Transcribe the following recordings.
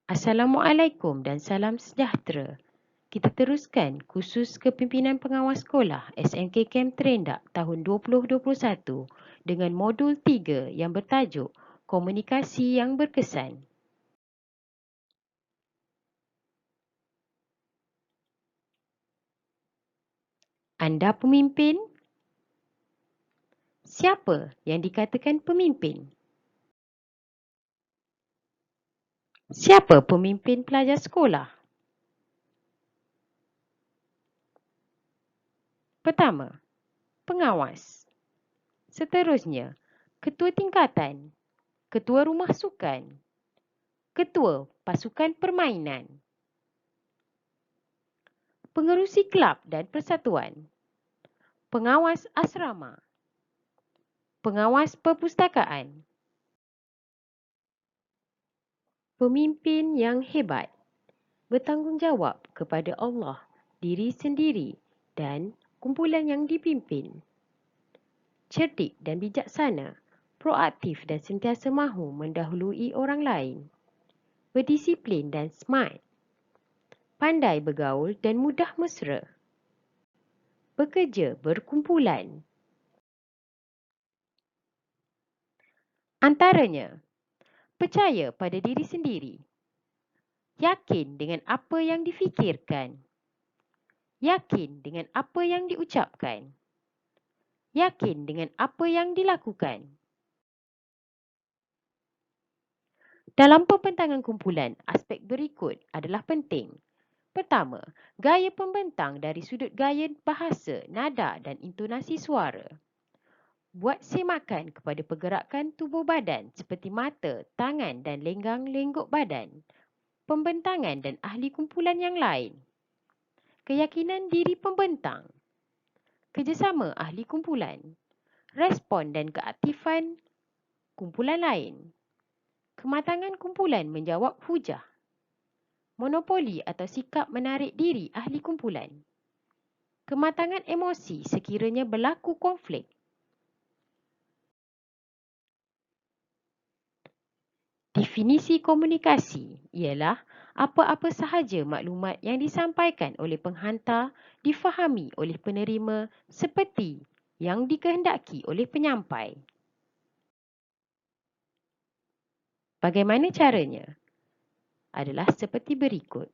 Assalamualaikum dan salam sejahtera. Kita teruskan kursus Kepimpinan Pengawas Sekolah SMK Kem Terendak tahun 2021 dengan modul 3 yang bertajuk Komunikasi yang Berkesan. Anda pemimpin? Siapa yang dikatakan pemimpin? Siapa pemimpin pelajar sekolah? Pertama, pengawas. Seterusnya, ketua tingkatan, ketua rumah sukan, ketua pasukan permainan, pengerusi kelab dan persatuan, pengawas asrama, pengawas perpustakaan. Pemimpin yang hebat bertanggungjawab kepada Allah, diri sendiri dan kumpulan yang dipimpin. Cerdik dan bijaksana, proaktif dan sentiasa mahu mendahului orang lain. Berdisiplin dan smart. Pandai bergaul dan mudah mesra. Bekerja berkumpulan. Antaranya, percaya pada diri sendiri. Yakin dengan apa yang difikirkan. Yakin dengan apa yang diucapkan. Yakin dengan apa yang dilakukan. Dalam pembentangan kumpulan, aspek berikut adalah penting. Pertama, gaya pembentang dari sudut gaya bahasa, nada dan intonasi suara. Buat semakan kepada pergerakan tubuh badan seperti mata, tangan dan lenggang-lenggok badan. Pembentangan dan ahli kumpulan yang lain. Keyakinan diri pembentang. Kerjasama ahli kumpulan. Respon dan keaktifan kumpulan lain. Kematangan kumpulan menjawab hujah. Monopoli atau sikap menarik diri ahli kumpulan. Kematangan emosi sekiranya berlaku konflik. Definisi komunikasi ialah apa-apa sahaja maklumat yang disampaikan oleh penghantar difahami oleh penerima seperti yang dikehendaki oleh penyampai. Bagaimana caranya? Adalah seperti berikut.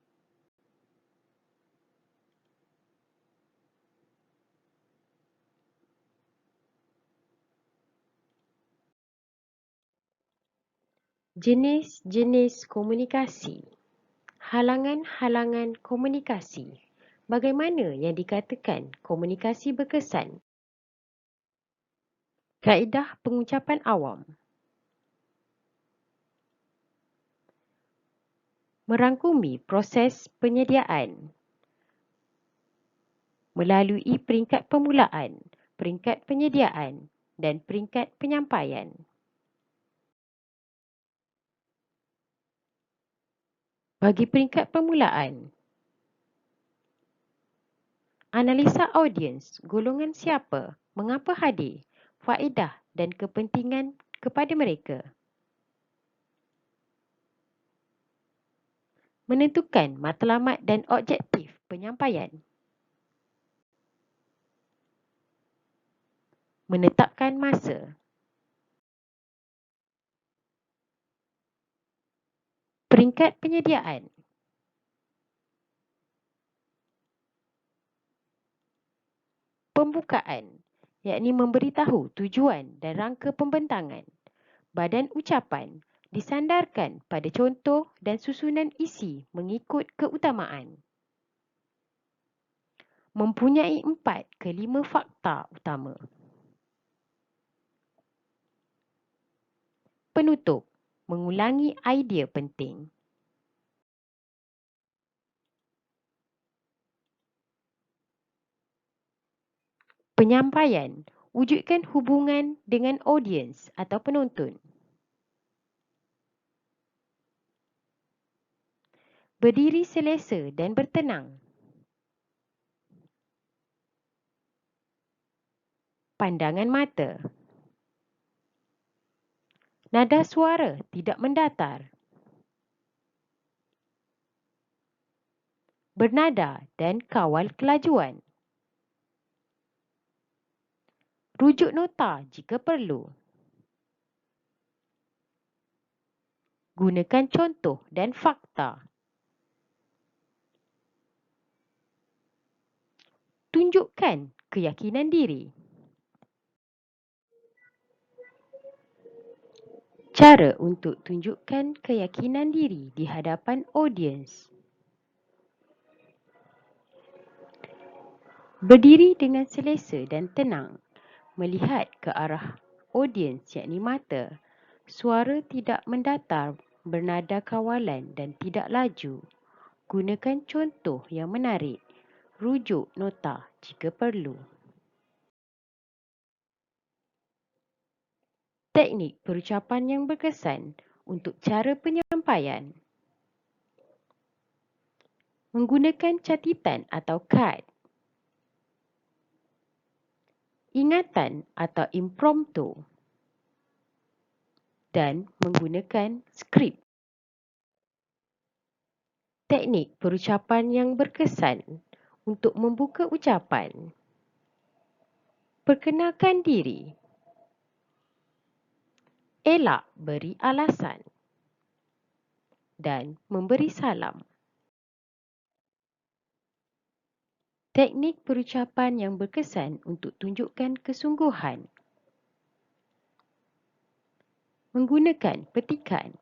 Jenis-jenis komunikasi. Halangan-halangan komunikasi. Bagaimana yang dikatakan komunikasi berkesan? Kaedah pengucapan awam. Merangkumi proses penyediaan melalui peringkat permulaan, peringkat penyediaan dan peringkat penyampaian. Bagi peringkat permulaan, analisa audiens, golongan siapa, mengapa hadir, faedah dan kepentingan kepada mereka. Menentukan matlamat dan objektif penyampaian. Menetapkan masa. Peringkat penyediaan. Pembukaan, yakni memberitahu tujuan dan rangka pembentangan. Badan ucapan disandarkan pada contoh dan susunan isi mengikut keutamaan. Mempunyai 4 ke 5 fakta utama. Penutup, mengulangi idea penting. Penyampaian, wujudkan hubungan dengan audiens atau penonton. Berdiri selesa dan bertenang. Pandangan mata. Nada suara tidak mendatar. bernada dan kawal kelajuan. Rujuk nota jika perlu. Gunakan contoh dan fakta. Tunjukkan keyakinan diri. Cara untuk tunjukkan keyakinan diri di hadapan audiens. Berdiri dengan selesa dan tenang, melihat ke arah audiens yakni mata. Suara tidak mendatar, bernada kawalan dan tidak laju. Gunakan contoh yang menarik. Rujuk nota jika perlu. Teknik perucapan yang berkesan untuk cara penyampaian. Menggunakan catatan atau kad. Ingatan atau impromptu. Dan menggunakan skrip. Teknik perucapan yang berkesan untuk membuka ucapan. Perkenalkan diri. Elak beri alasan. Dan memberi salam. Teknik perucapan yang berkesan untuk tunjukkan kesungguhan. Menggunakan petikan.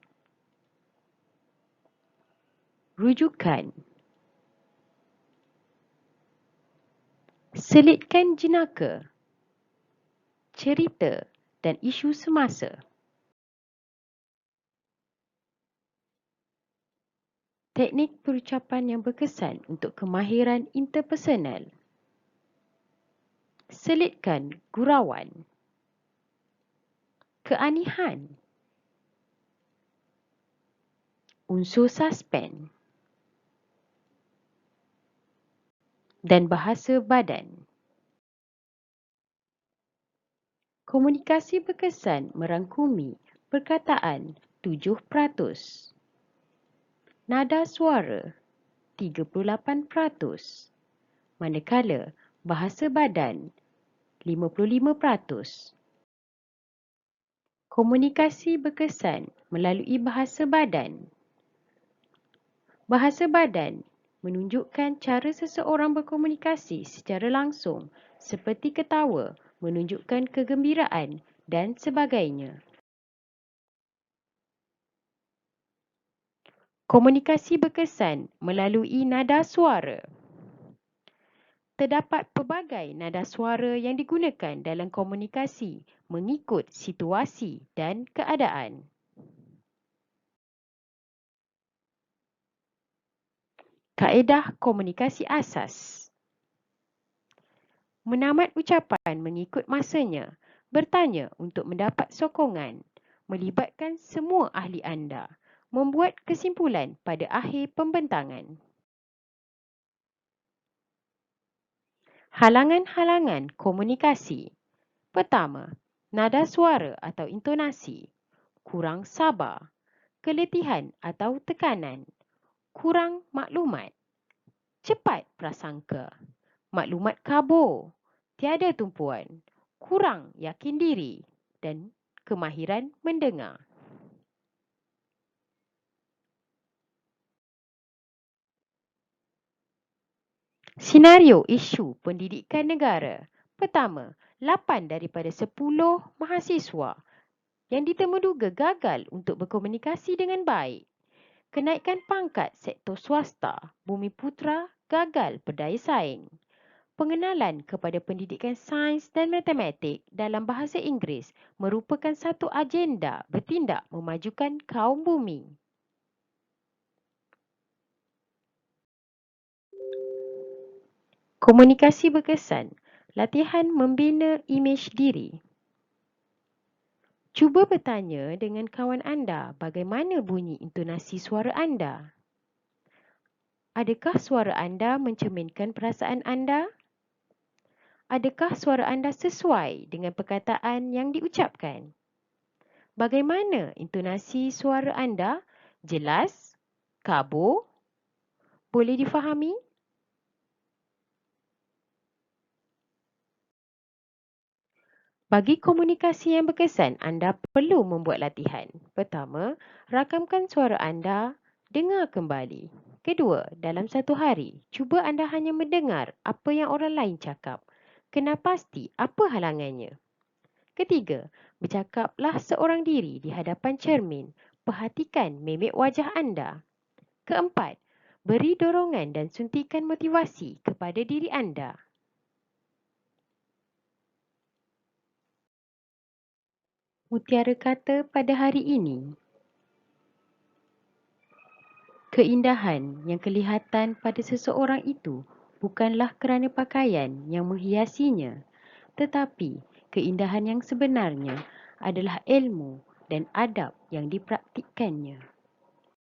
Rujukan. Selitkan jenaka, cerita dan isu semasa. Teknik perucapan yang berkesan untuk kemahiran interpersonal. Selitkan gurauan. Keanihan. Unsur suspen. Dan bahasa badan. Komunikasi berkesan merangkumi perkataan 7%. Nada suara 38%. Manakala bahasa badan 55%. Komunikasi berkesan melalui bahasa badan. Bahasa badan menunjukkan cara seseorang berkomunikasi secara langsung seperti ketawa, menunjukkan kegembiraan dan sebagainya. Komunikasi berkesan melalui nada suara. Terdapat pelbagai nada suara yang digunakan dalam komunikasi mengikut situasi dan keadaan. Kaedah komunikasi asas. Menamat ucapan mengikut masanya, bertanya untuk mendapat sokongan, melibatkan semua ahli anda, membuat kesimpulan pada akhir pembentangan. Halangan-halangan komunikasi. Pertama, nada suara atau intonasi, kurang sabar, keletihan atau tekanan, kurang maklumat, cepat prasangka, maklumat kabur, tiada tumpuan, kurang yakin diri dan kemahiran mendengar. Senario isu pendidikan negara. Pertama, 8 daripada 10 mahasiswa yang ditemuduga gagal untuk berkomunikasi dengan baik. Kenaikan pangkat sektor swasta, Bumiputera gagal berdaya saing. Pengenalan kepada pendidikan sains dan matematik dalam bahasa Inggeris merupakan satu agenda bertindak memajukan kaum bumi. Komunikasi berkesan, latihan membina imej diri. Cuba bertanya dengan kawan anda bagaimana bunyi intonasi suara anda. Adakah suara anda mencerminkan perasaan anda? Adakah suara anda sesuai dengan perkataan yang diucapkan? Bagaimana intonasi suara anda? Jelas? Kabur? Boleh difahami? Bagi komunikasi yang berkesan, anda perlu membuat latihan. Pertama, rakamkan suara anda, dengar kembali. Kedua, dalam satu hari, cuba anda hanya mendengar apa yang orang lain cakap. Kena pasti apa halangannya. Ketiga, bercakaplah seorang diri di hadapan cermin. Perhatikan mimik wajah anda. Keempat, beri dorongan dan suntikan motivasi kepada diri anda. Mutiara kata pada hari ini. Keindahan yang kelihatan pada seseorang itu bukanlah kerana pakaian yang menghiasinya, tetapi keindahan yang sebenarnya adalah ilmu dan adab yang dipraktikkannya.